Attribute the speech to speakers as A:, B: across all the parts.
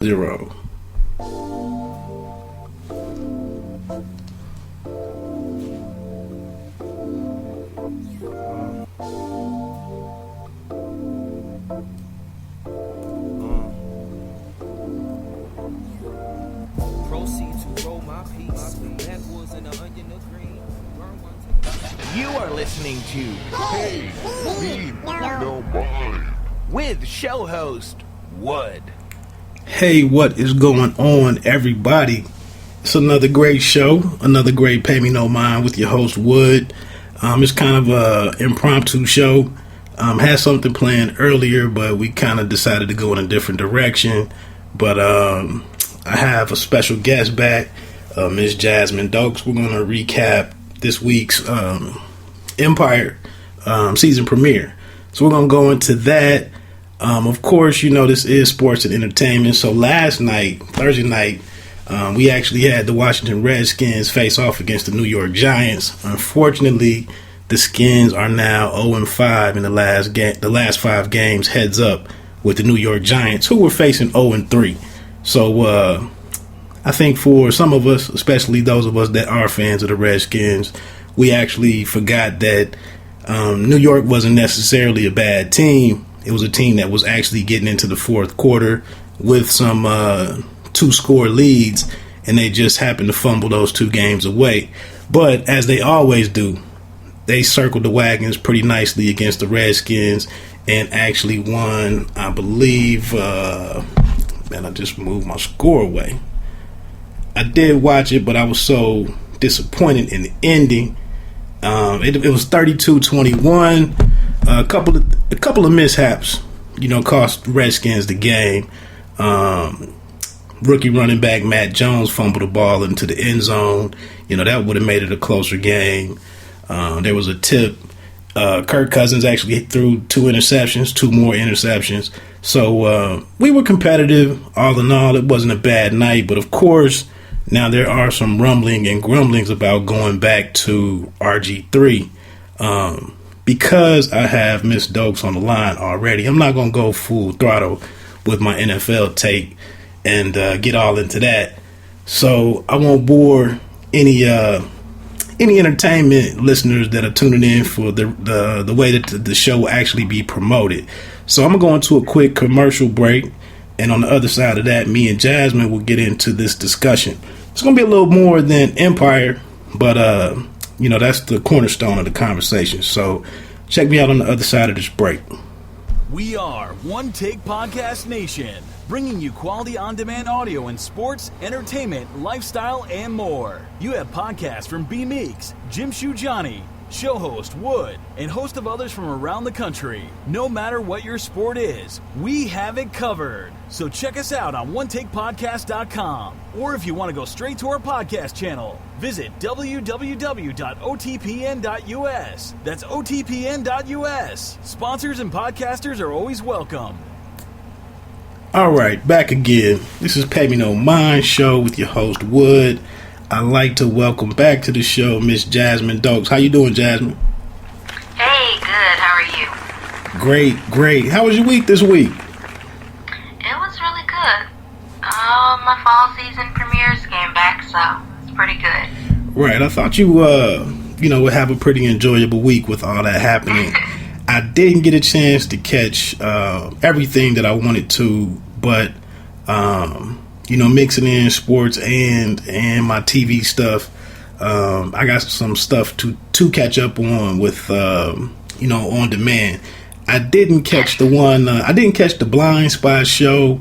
A: 0.
B: You are listening to Hey, Me No Mind with show host Wood.
A: Hey, what is going on, everybody? It's another great show, another great Pay Me No Mind with your host Wood. It's kind of a impromptu show. Had something planned earlier, but we kind of decided to go in a different direction. But I have a special guest back, Miss Jasmine Dokes. We're going to recap this week's Empire season premiere. So we're going to go into that. Of course, you know, this is sports and entertainment. So last night, Thursday night, we actually had the Washington Redskins face off against the New York Giants. Unfortunately, the Skins are now 0-5 in the last 5 games, heads up, with the New York Giants, who were facing 0-3. So I think for some of us, especially those of us that are fans of the Redskins, we actually forgot that New York wasn't necessarily a bad team. It was a team that was actually getting into the fourth quarter with some 2-score leads, and they just happened to fumble those 2 games away. But as they always do, they circled the wagons pretty nicely against the Redskins and actually won, I believe. Man, I just moved my score away. I did watch it, but I was so disappointed in the ending. It was 32-21. A couple of mishaps, you know, cost Redskins the game. Rookie running back Matt Jones fumbled the ball into the end zone. You know, that would have made it a closer game. There was a tip. Kirk Cousins actually threw 2 more interceptions. So we were competitive. All in all, it wasn't a bad night. But of course, now there are some rumbling and grumblings about going back to RG3. Because I have Miss Dokes on the line already, I'm not going to go full throttle with my NFL take and get all into that. So I won't bore any entertainment listeners that are tuning in for the way that the show will actually be promoted. So I'm going to go into a quick commercial break, and on the other side of that, me and Jasmine will get into this discussion. It's going to be a little more than Empire, but you know, that's the cornerstone of the conversation. So check me out on the other side of this break.
C: We are One Take Podcast Nation, bringing you quality on-demand audio in sports, entertainment, lifestyle, and more. You have podcasts from B Meeks, Jim Shoe Johnny, show host Wood, and host of others from around the country. No matter what your sport is, we have it covered. So check us out on OneTakePodcast.com. Or if you want to go straight to our podcast channel, visit www.otpn.us. That's otpn.us. Sponsors and podcasters are always welcome.
A: All right, back again. This is Pay Me No Mind show with your host Wood. I'd like to welcome back to the show Miss Jasmine Dokes. How you doing, Jasmine?
D: Hey, good. How are you?
A: Great. How was your week this week?
D: It was really good. My fall season premieres came back, so it's pretty good.
A: Right. I thought you would have a pretty enjoyable week with all that happening. I didn't get a chance to catch everything that I wanted to, but you know, mixing in sports and my TV stuff, I got some stuff to catch up on with you know, on demand. I didn't catch the Blind Spot show,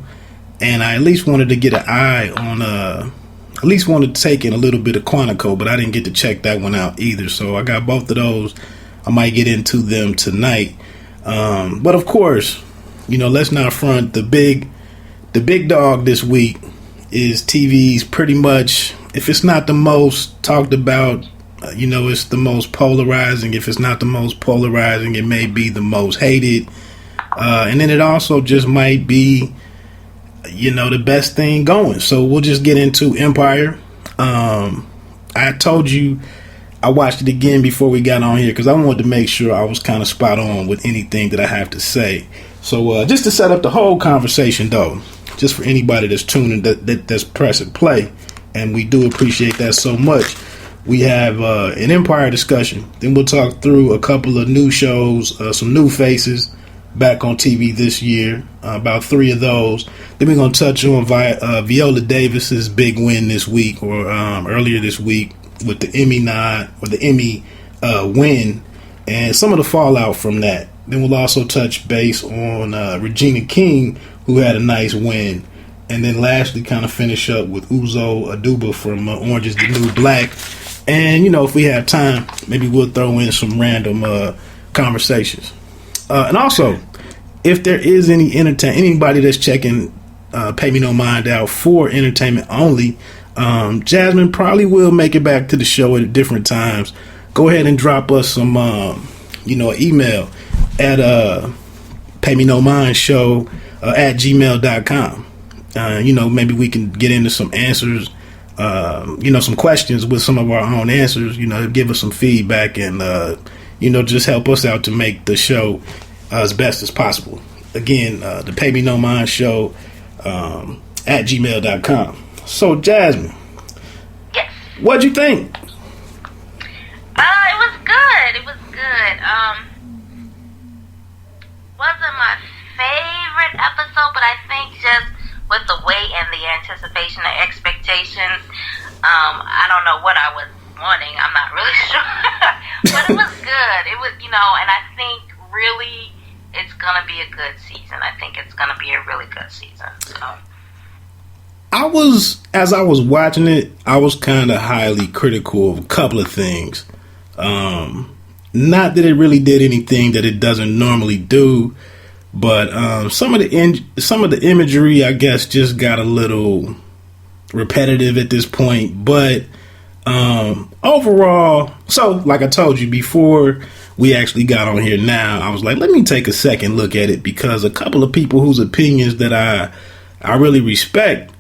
A: and I at least wanted to get an eye on at least wanted to take in a little bit of Quantico, but I didn't get to check that one out either. So I got both of those. I might get into them tonight. But of course, you know, let's not front. The big dog this week is TV's pretty much, if it's not the most talked about, you know, it's the most polarizing. If it's not the most polarizing, it may be the most hated. And then it also just might be, you know, the best thing going. So we'll just get into Empire. I told you I watched it again before we got on here because I wanted to make sure I was kind of spot on with anything that I have to say. So just to set up the whole conversation, though, just for anybody that's tuning that's pressing play. And we do appreciate that so much. We have an Empire discussion. Then we'll talk through a couple of new shows, some new faces back on TV this year, about 3 of those. Then we're going to touch on Viola Davis's big win this week, or earlier this week, with the Emmy nod, or the Emmy win, and some of the fallout from that. Then we'll also touch base on Regina King, who had a nice win. And then lastly, kind of finish up with Uzo Aduba from Orange is the New Black. And, you know, if we have time, maybe we'll throw in some random conversations. And also, if there is anybody that's checking Pay Me No Mind out for entertainment only, Jasmine probably will make it back to the show at different times. Go ahead and drop us some, email at paymenomindshow at gmail.com. Maybe we can get into some answers, some questions with some of our own answers, give us some feedback and, just help us out to make the show as best as possible. Again, the Pay Me No Mind Show at gmail.com. So, Jasmine.
D: Yes.
A: What'd you think?
D: It was good. It was good. Wasn't my favorite episode, but I think just with the weight and the anticipation and expectations, I don't know what I was wanting. I'm not really sure. But it was good. It was, and I think really it's going to be a good season. I think it's going to be a really good season. So.
A: As I was watching it, I was kind of highly critical of a couple of things. Not that it really did anything that it doesn't normally do, but some of the imagery, I guess, just got a little repetitive at this point. But overall, so like I told you before we actually got on here now, I was like, let me take a second look at it, because a couple of people whose opinions that I really respect,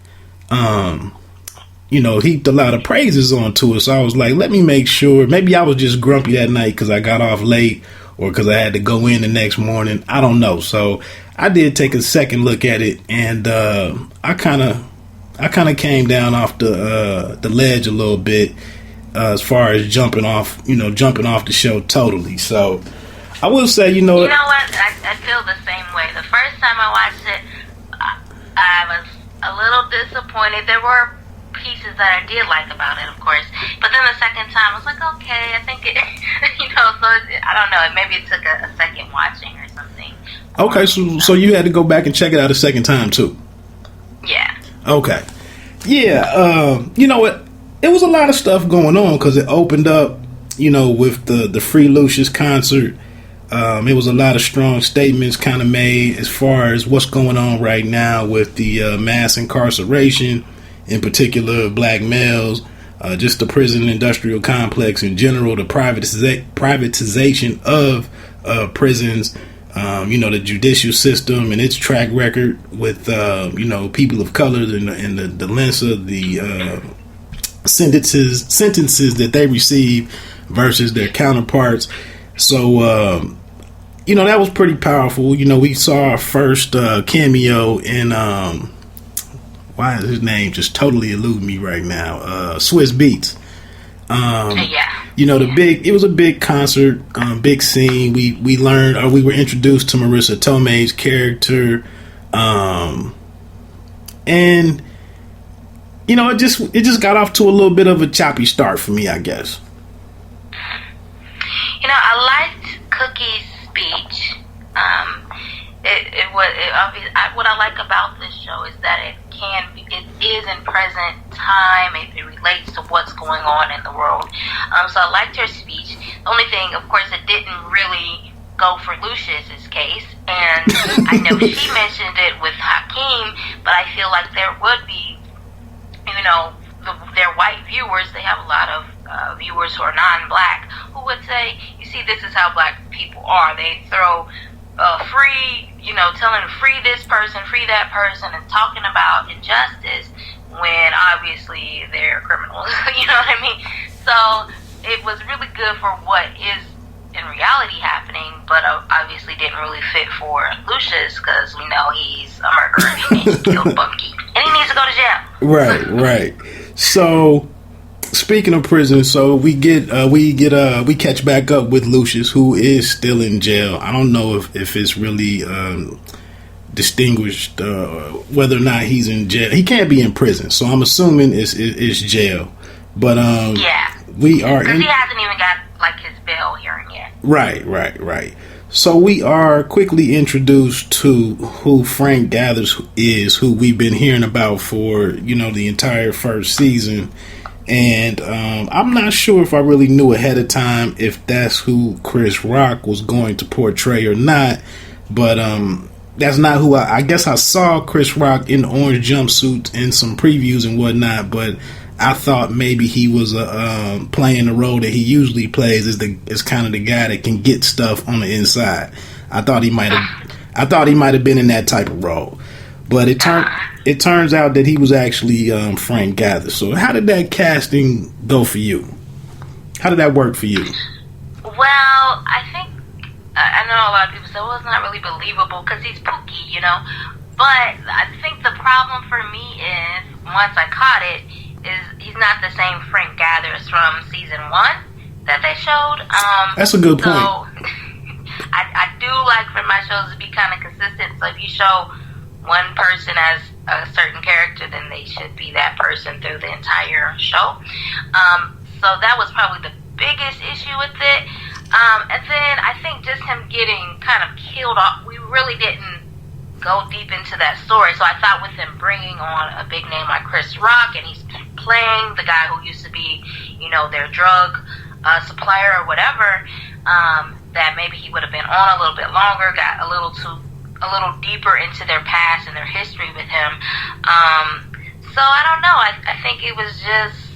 A: heaped a lot of praises onto it. So I was like, let me make sure. Maybe I was just grumpy that night because I got off late, or because I had to go in the next morning. I don't know. So I did take a second look at it, and I kind of came down off the ledge a little bit as far as jumping off the show totally. So I will say,
D: You know what? I feel the same way. The first time I watched it, I was a little disappointed. There were pieces that I did like about it, of course, but then the second time I was like, okay, I think it, so I don't know, maybe it took a second watching or something.
A: Okay, so you had to go back and check it out a second time too.
D: Yeah.
A: Okay. Yeah. You know what? It was a lot of stuff going on because it opened up, with the Free Lucius concert. It was a lot of strong statements kind of made as far as what's going on right now with the mass incarceration, in particular of black males, just the prison industrial complex in general, the privatization of prisons, the judicial system and its track record with, people of color and the lengths of the sentences that they receive versus their counterparts. So, that was pretty powerful. We saw our first cameo in, why is his name just totally eluding me right now? Swiss Beats. It was a big concert, big scene. We learned, or we were introduced to Marissa Tomei's character, and it just got off to a little bit of a choppy start for me, I guess.
D: I liked Cookie's speech. What I like about this show is that it is in present time. It relates to what's going on in the world. So I liked her speech. The only thing, of course, it didn't really go for Lucius's case, and I know she mentioned it with Hakeem, but I feel like there would be, their white viewers. They have a lot of viewers who are non-black who would say, you see, this is how black people are. They throw free, telling them free this person, free that person, and talking about injustice when obviously they're criminals. You know what I mean? So it was really good for what is in reality happening, but obviously didn't really fit for Lucius because we know he's a murderer and he killed Bunky, and he needs to go to jail.
A: Right. So, speaking of prison, so we catch back up with Lucius, who is still in jail. I don't know if it's really distinguished whether or not he's in jail. He can't be in prison, so I'm assuming it's jail. But we are
D: because he hasn't even got like his bail hearing yet.
A: Right. So we are quickly introduced to who Frank Gathers is, who we've been hearing about for the entire first season. And I'm not sure if I really knew ahead of time if that's who Chris Rock was going to portray or not. But that's not who I guess I saw Chris Rock in the orange jumpsuit in some previews and whatnot. But I thought maybe he was playing the role that he usually plays as kind of the guy that can get stuff on the inside. I thought he might have been in that type of role. But it turns out that he was actually Frank Gathers. So how did that casting go for you? How did that work for you?
D: Well, I think I know a lot of people say, well, it's not really believable because he's Pookie, But I think the problem for me is, once I caught it, is he's not the same Frank Gathers from season 1 that they showed.
A: That's a good point.
D: So I do like for my shows to be kind of consistent. So if you show one person as a certain character, then they should be that person through the entire show. So that was probably the biggest issue with it. And then I think just him getting kind of killed off, we really didn't go deep into that story. So I thought with him bringing on a big name like Chris Rock, and he's playing the guy who used to be, their drug supplier or whatever, that maybe he would have been on a little bit longer, got a little deeper into their past and their history with him. So I don't know. I think it was just,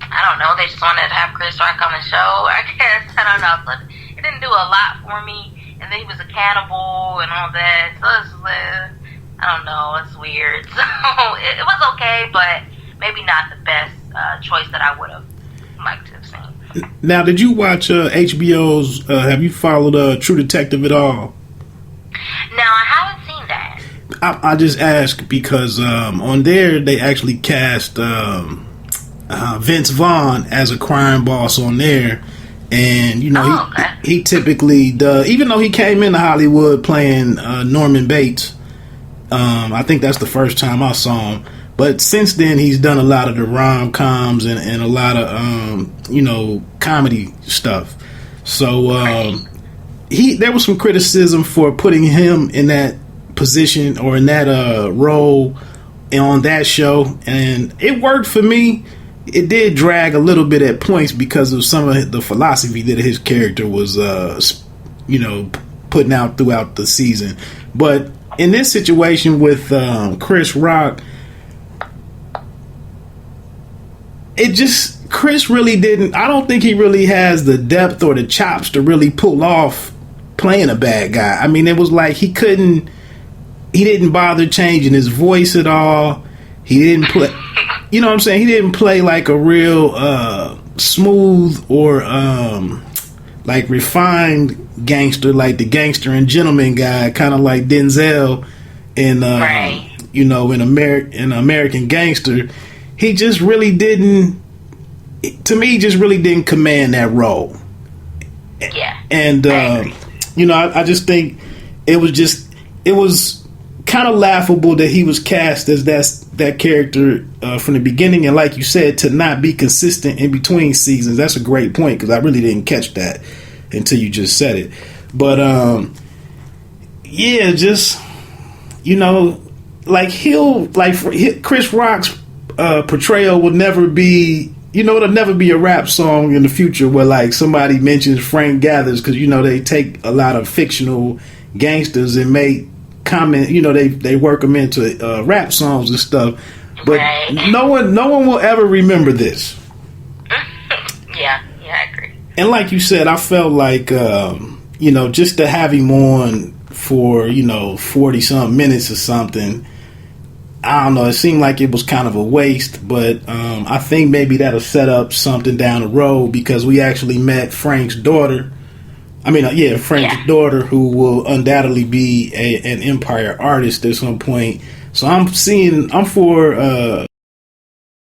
D: I don't know, they just wanted to have Chris Rock on the show, I guess. I don't know. But it didn't do a lot for me. And then he was a cannibal and all that. So it's, I don't know, it's weird. So it was okay, but maybe not the best choice that I would have liked to have seen.
A: Now, did you watch HBO's, have you followed True Detective at all?
D: No, I haven't seen that.
A: I just ask because on there they actually cast Vince Vaughn as a crime boss on there, and he typically does. Even though he came into Hollywood playing Norman Bates, I think that's the first time I saw him. But since then, he's done a lot of the rom-coms and a lot of comedy stuff. So there was some criticism for putting him in that position or in that role on that show, and it worked for me. It did drag a little bit at points because of some of the philosophy that his character was putting out throughout the season. But in this situation with Chris Rock, Chris really didn't, I don't think he really has the depth or the chops to really pull off playing a bad guy. I mean, it was like he didn't bother changing his voice at all. He didn't play, you know what I'm saying? He didn't play like a real smooth or like refined gangster, like the Gangster and Gentleman guy, kind of like Denzel in American Gangster. He just really didn't, to me, just really didn't command that role.
D: Yeah.
A: And I just think it was kind of laughable that he was cast as that character from the beginning, and like you said, to not be consistent in between seasons. That's a great point because I really didn't catch that until you just said it. But Chris Rock's portrayal will never be, it'll never be a rap song in the future where like somebody mentions Frank Gathers, because they take a lot of fictional gangsters and make comment, they work them into rap songs and stuff, but no one will ever remember this.
D: Yeah, I agree.
A: And like you said, I felt like just to have him on for 40 some minutes or something, I don't know, it seemed like it was kind of a waste. But I think maybe that'll set up something down the road, because we actually met Frank's daughter I mean, Frank's daughter, who will undoubtedly be an Empire artist at some point. So I'm for